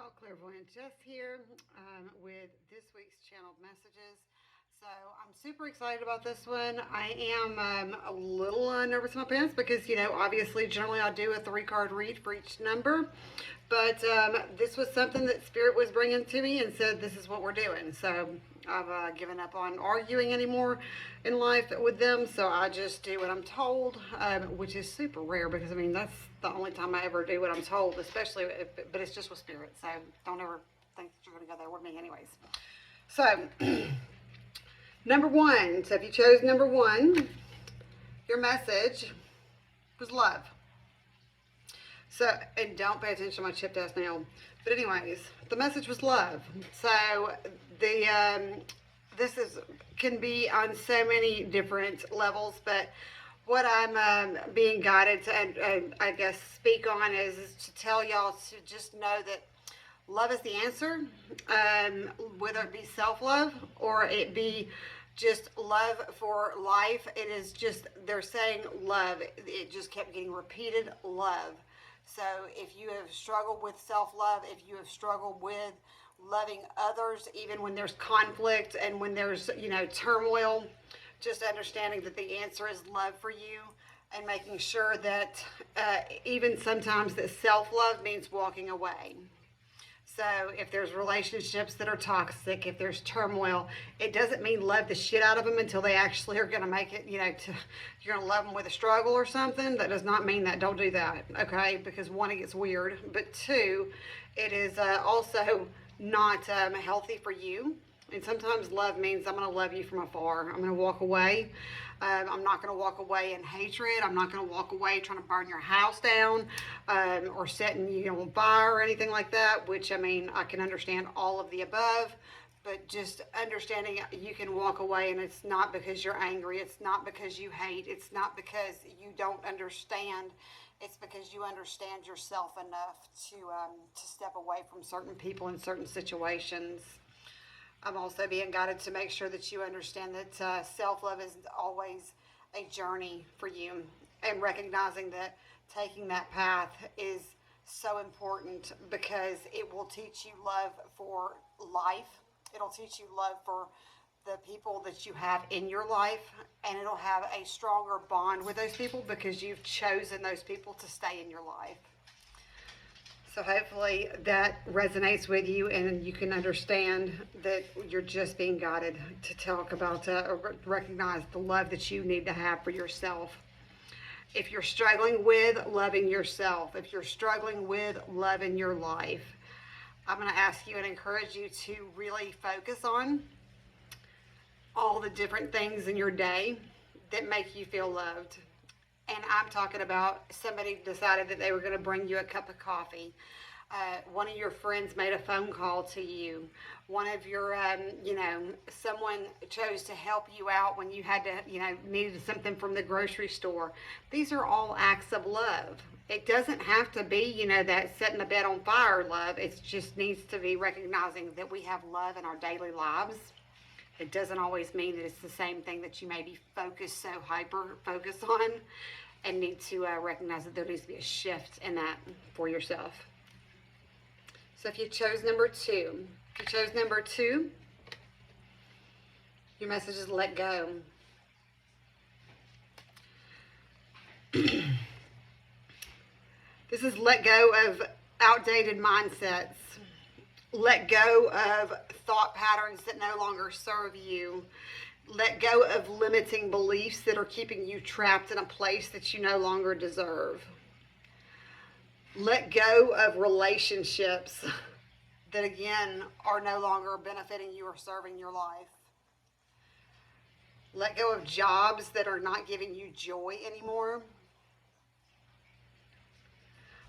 y'all, Clairvoyant Jess here with this week's channeled messages. So I'm super excited about this one. I am a little nervous in my pants because, obviously, generally I do a 3 card read for each number. But this was something that Spirit was bringing to me and said, this is what we're doing. So I've given up on arguing anymore in life with them. So I just do what I'm told, which is super rare because, that's the only time I ever do what I'm told, especially but it's just with Spirit. So don't ever think that you're going to go there with me anyways. So number one. So if you chose number one, your message was love. So, and don't pay attention to my chipped ass nail. But anyways, the message was love. So this can be on so many different levels, but what I'm being guided to, I guess, speak on is to tell y'all to just know that love is the answer, whether it be self-love or it be just love for life. It is just, they're saying love. It just kept getting repeated, love. So if you have struggled with self-love, if you have struggled with loving others, even when there's conflict and when there's, turmoil, just understanding that the answer is love for you and making sure that even sometimes that self-love means walking away. So if there's relationships that are toxic, if there's turmoil, it doesn't mean love the shit out of them until they actually are going to make it, you're going to love them with a struggle or something. That does not mean that. Don't do that, okay? Because one, it gets weird. But two, it is also not healthy for you. And sometimes love means I'm going to love you from afar. I'm going to walk away. I'm not going to walk away in hatred. I'm not going to walk away trying to burn your house down or setting you on fire or anything like that, which, I can understand all of the above. But just understanding you can walk away and it's not because you're angry. It's not because you hate. It's not because you don't understand. It's because you understand yourself enough to step away from certain people in certain situations. I'm also being guided to make sure that you understand that self-love is always a journey for you, and recognizing that taking that path is so important because it will teach you love for life. It'll teach you love for the people that you have in your life, and it'll have a stronger bond with those people because you've chosen those people to stay in your life. So hopefully that resonates with you and you can understand that you're just being guided to talk about or recognize the love that you need to have for yourself. If you're struggling with loving yourself, if you're struggling with loving your life, I'm going to ask you and encourage you to really focus on all the different things in your day that make you feel loved. And I'm talking about somebody decided that they were going to bring you a cup of coffee. One of your friends made a phone call to you. One of your, someone chose to help you out when you had to, needed something from the grocery store. These are all acts of love. It doesn't have to be, that setting the bed on fire love. It just needs to be recognizing that we have love in our daily lives. It doesn't always mean that it's the same thing that you may be hyper focused on, and need to recognize that there needs to be a shift in that for yourself. So if you chose number two, your message is let go. This is let go of outdated mindsets. Let go of thought patterns that no longer serve you. Let go of limiting beliefs that are keeping you trapped in a place that you no longer deserve. Let go of relationships that, again, are no longer benefiting you or serving your life. Let go of jobs that are not giving you joy anymore.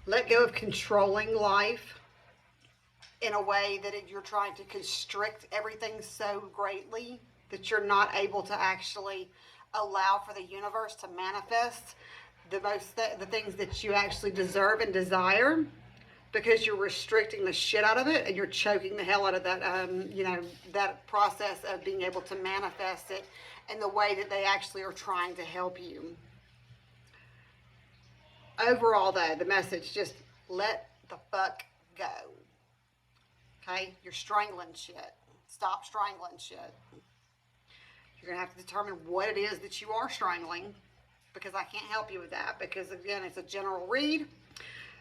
Let go of controlling life in a way that you're trying to constrict everything so greatly that you're not able to actually allow for the universe to manifest the things that you actually deserve and desire, because you're restricting the shit out of it and you're choking the hell out of that, that process of being able to manifest it in the way that they actually are trying to help you. Overall, though, the message, just let the fuck go. Okay? You're strangling shit. Stop strangling shit. You're going to have to determine what it is that you are strangling, because I can't help you with that, because again, it's a general read.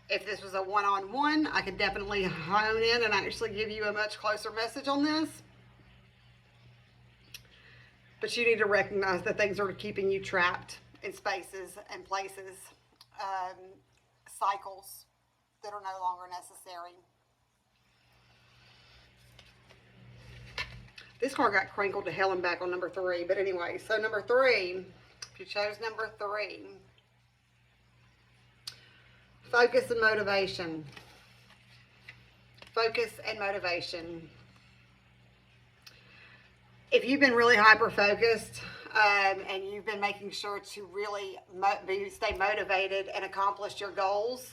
If this was a one-on-one, I could definitely hone in and actually give you a much closer message on this. But you need to recognize that things are keeping you trapped in spaces and places, cycles that are no longer necessary. This card got crinkled to hell and back on number 3. But anyway, so number 3, if you chose number 3, focus and motivation. Focus and motivation. If you've been really hyper-focused and you've been making sure to really stay motivated and accomplish your goals,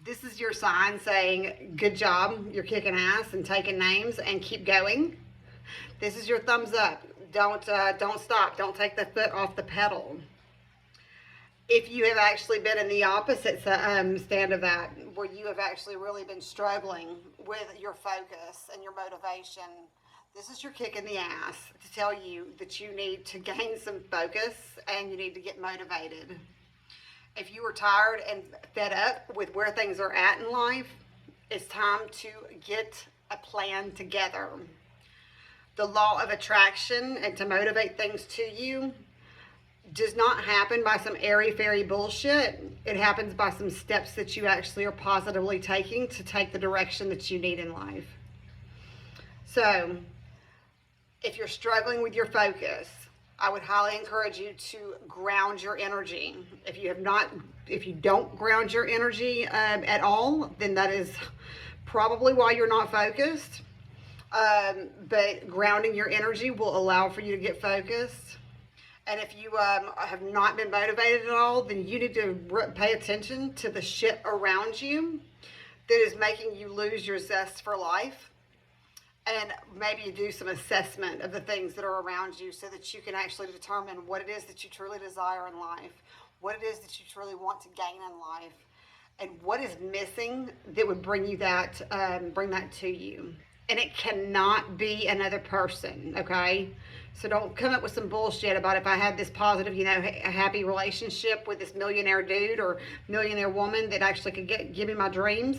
this is your sign saying, good job, you're kicking ass and taking names, and keep going. This is your thumbs up. Don't stop. Don't take the foot off the pedal. If you have actually been in the opposite stand of that, where you have actually really been struggling with your focus and your motivation, this is your kick in the ass to tell you that you need to gain some focus and you need to get motivated. If you are tired and fed up with where things are at in life, it's time to get a plan together. The law of attraction, and to motivate things to you, does not happen by some airy-fairy bullshit. It happens by some steps that you actually are positively taking to take the direction that you need in life. So, if you're struggling with your focus, I would highly encourage you to ground your energy. If you don't ground your energy at all, then that is probably why you're not focused. But grounding your energy will allow for you to get focused. And if you have not been motivated at all, then you need to pay attention to the shit around you that is making you lose your zest for life. And maybe you do some assessment of the things that are around you so that you can actually determine what it is that you truly desire in life, what it is that you truly want to gain in life, and what is missing that would bring you that, bring that to you. And it cannot be another person, okay? So don't come up with some bullshit about if I had this positive, a happy relationship with this millionaire dude or millionaire woman that actually could give me my dreams,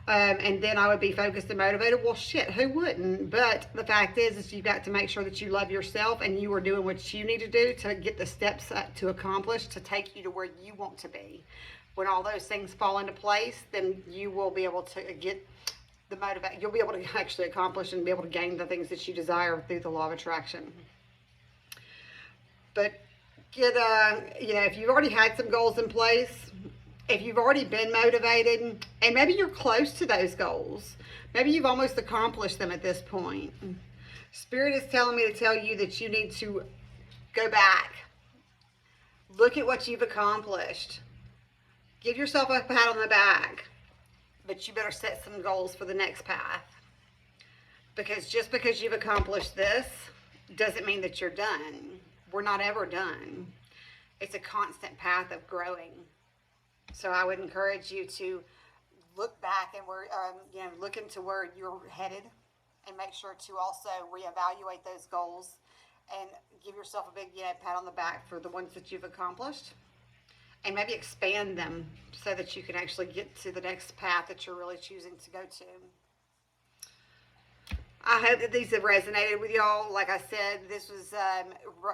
and then I would be focused and motivated. Well, shit, who wouldn't? But the fact is you've got to make sure that you love yourself and you are doing what you need to do to get the steps to accomplish to take you to where you want to be. When all those things fall into place, then you will be able to get the motivation. You'll be able to actually accomplish and be able to gain the things that you desire through the law of attraction. But get, if you've already had some goals in place, if you've already been motivated, and maybe you're close to those goals, maybe you've almost accomplished them at this point. Spirit is telling me to tell you that you need to go back. Look at what you've accomplished. Give yourself a pat on the back. But you better set some goals for the next path. Because just because you've accomplished this doesn't mean that you're done. We're not ever done. It's a constant path of growing. So I would encourage you to look back and look into where you're headed, and make sure to also reevaluate those goals and give yourself a big pat on the back for the ones that you've accomplished. And maybe expand them so that you can actually get to the next path that you're really choosing to go to. I hope that these have resonated with y'all. Like I said, this was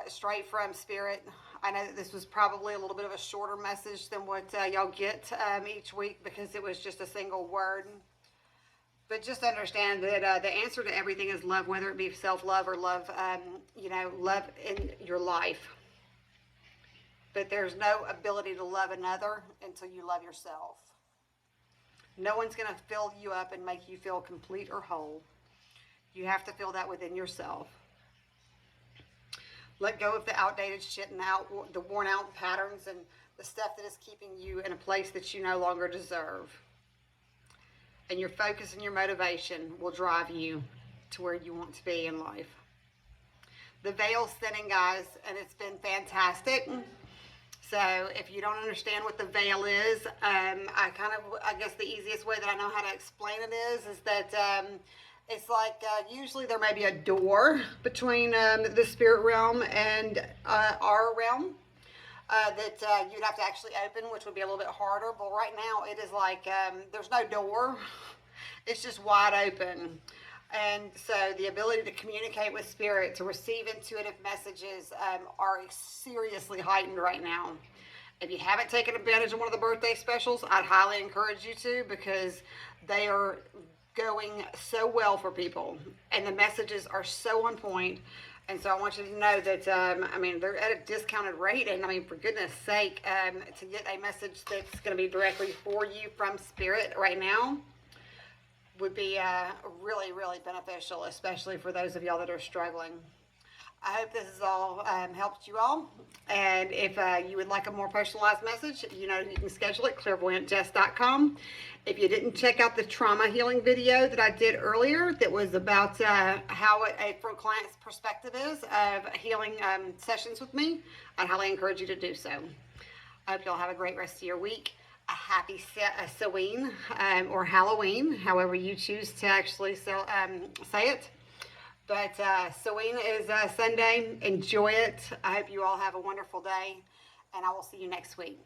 straight from Spirit. I know that this was probably a little bit of a shorter message than what y'all get each week, because it was just a single word. But just understand that the answer to everything is love, whether it be self-love or love, love in your life. But there's no ability to love another until you love yourself. No one's going to fill you up and make you feel complete or whole. You have to feel that within yourself. Let go of the outdated shit and the worn out patterns and the stuff that is keeping you in a place that you no longer deserve. And your focus and your motivation will drive you to where you want to be in life. The veil's thinning, guys, and it's been fantastic. So if you don't understand what the veil is, I guess the easiest way that I know how to explain it is that It's like usually there may be a door between the spirit realm and our realm that you'd have to actually open, which would be a little bit harder. But right now, it is like there's no door, it's just wide open. And so the ability to communicate with spirit, to receive intuitive messages, are seriously heightened right now. If you haven't taken advantage of one of the birthday specials, I'd highly encourage you to, because they are going so well for people and the messages are so on point. And so I want you to know that, I mean, they're at a discounted rate. And I mean, for goodness sake, to get a message that's going to be directly for you from Spirit right now would be really, really beneficial, especially for those of y'all that are struggling. I hope this has all helped you all. And if you would like a more personalized message, you know, you can schedule it, clairvoyantjess.com. If you didn't check out the trauma healing video that I did earlier that was about how a from client's perspective is of healing sessions with me, I'd highly encourage you to do so. I hope you'll have a great rest of your week. A happy Samhain or Halloween, however you choose to actually say it. But Samhain is Sunday. Enjoy it. I hope you all have a wonderful day, and I will see you next week.